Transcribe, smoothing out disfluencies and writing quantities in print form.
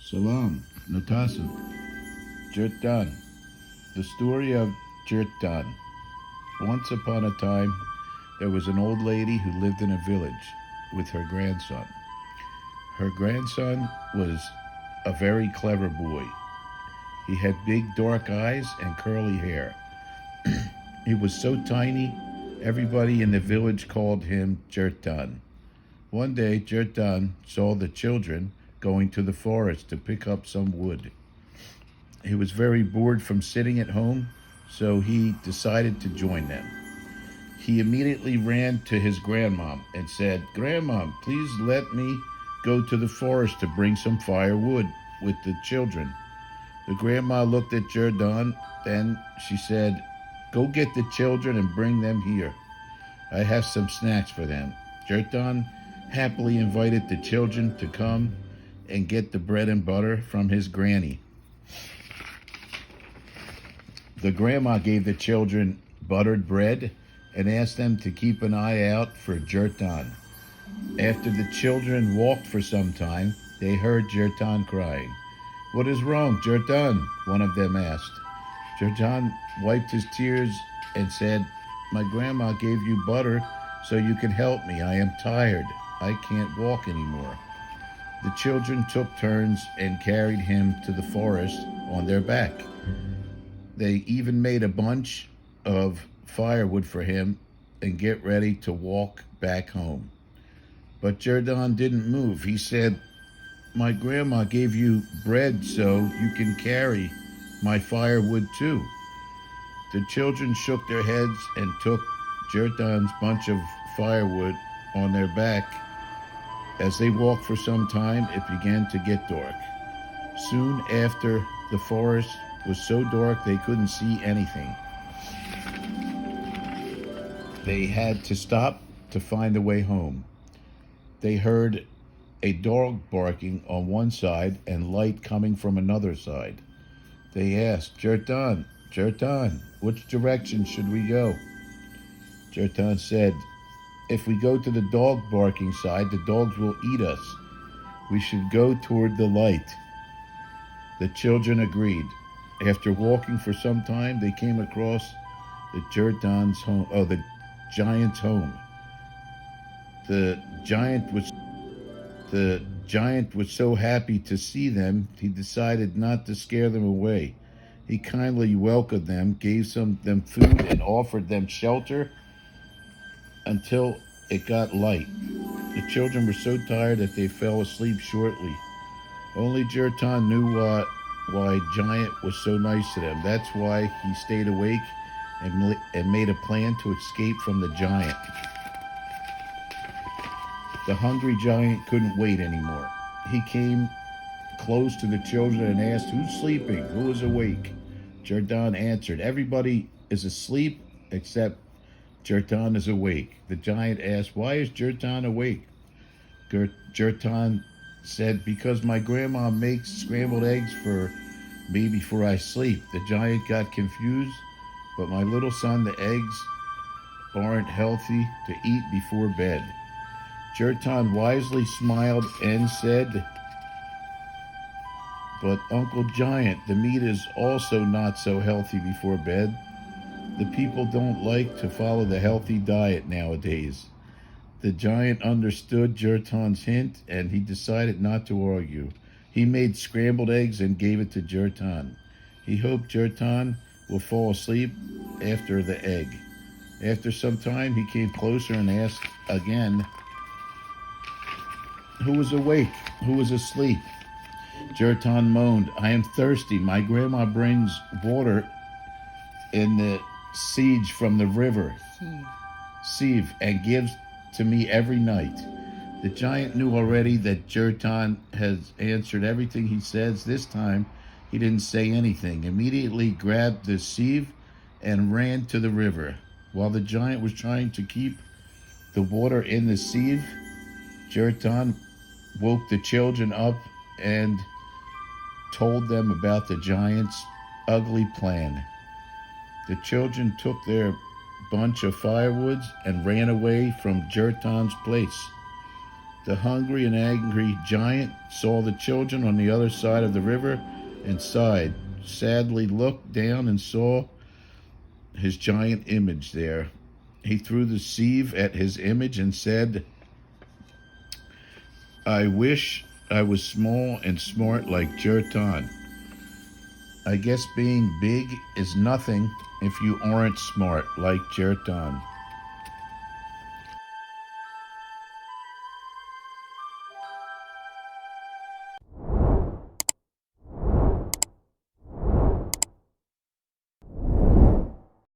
Salam, Natasu, Cirtan. The story of Cirtan. Once upon a time, there was an old lady who lived in a village with her grandson. Her grandson was a very clever boy. He had big dark eyes and curly hair. He was so tiny, everybody in the village called him Cirtan. One day, Cirtan saw the children going to the forest to pick up some wood. He was very bored from sitting at home, so he decided to join them. He immediately ran to his grandmom and said, "Grandmom, please let me go to the forest to bring some firewood with the children." The grandma looked at Jordan, then she said, "Go get the children and bring them here. I have some snacks for them." Jordan happily invited the children to come and get the bread and butter from his granny. The grandma gave the children buttered bread and asked them to keep an eye out for Jordan. After the children walked for some time, they heard Jordan crying. "What is wrong, Jordan?" one of them asked. Jordan wiped his tears and said, "My grandma gave you butter so you can help me. I am tired. I can't walk anymore." The children took turns and carried him to the forest on their back. They even made a bunch of firewood for him and get ready to walk back home. But Jordan didn't move. He said, "My grandma gave you bread so you can carry my firewood too." The children shook their heads and took Jordan's bunch of firewood on their back. As they walked for some time, it began to get dark. Soon after, the forest was so dark they couldn't see anything. They had to stop to find a way home. They heard a dog barking on one side and light coming from another side. They asked, Jordan, which direction should we go?" Jordan said, "If we go to the dog barking side, the dogs will eat us. We should go toward the light." The children agreed. After walking for some time, they came across the giant's home. The giant was so happy to see them, he decided not to scare them away. He kindly welcomed them, gave them food, and offered them shelter until it got light. The children were so tired that they fell asleep shortly. Only Jordan knew why Giant was so nice to them. That's why he stayed awake and made a plan to escape from the giant. The hungry giant couldn't wait anymore. He came close to the children and asked, "Who's sleeping? Who is awake?" Jordan answered, "Everybody is asleep except Jordan is awake." The giant asked, "Why is Jordan awake?" Jordan said, "Because my grandma makes scrambled eggs for me before I sleep." The giant got confused, "But my little son, the eggs aren't healthy to eat before bed." Jordan wisely smiled and said, "But Uncle Giant, the meat is also not so healthy before bed. The people don't like to follow the healthy diet nowadays." The giant understood Jordan's hint and he decided not to argue. He made scrambled eggs and gave it to Jordan. He hoped Jordan will fall asleep after the egg. After some time, he came closer and asked again, "Who was awake? Who was asleep?" Jordan moaned, "I am thirsty. My grandma brings water in the siege from the river, sieve, and gives to me every night." The giant knew already that Jordan has answered everything he says. This time, he didn't say anything. Immediately grabbed the sieve and ran to the river. While the giant was trying to keep the water in the sieve, Jordan woke the children up and told them about the giant's ugly plan. The children took their bunch of firewoods and ran away from Jordan's place. The hungry and angry giant saw the children on the other side of the river and sighed, sadly looked down and saw his giant image there. He threw the sieve at his image and said, I wish I was small and smart like Cirtan. I guess being big is nothing if you aren't smart like Cirtan.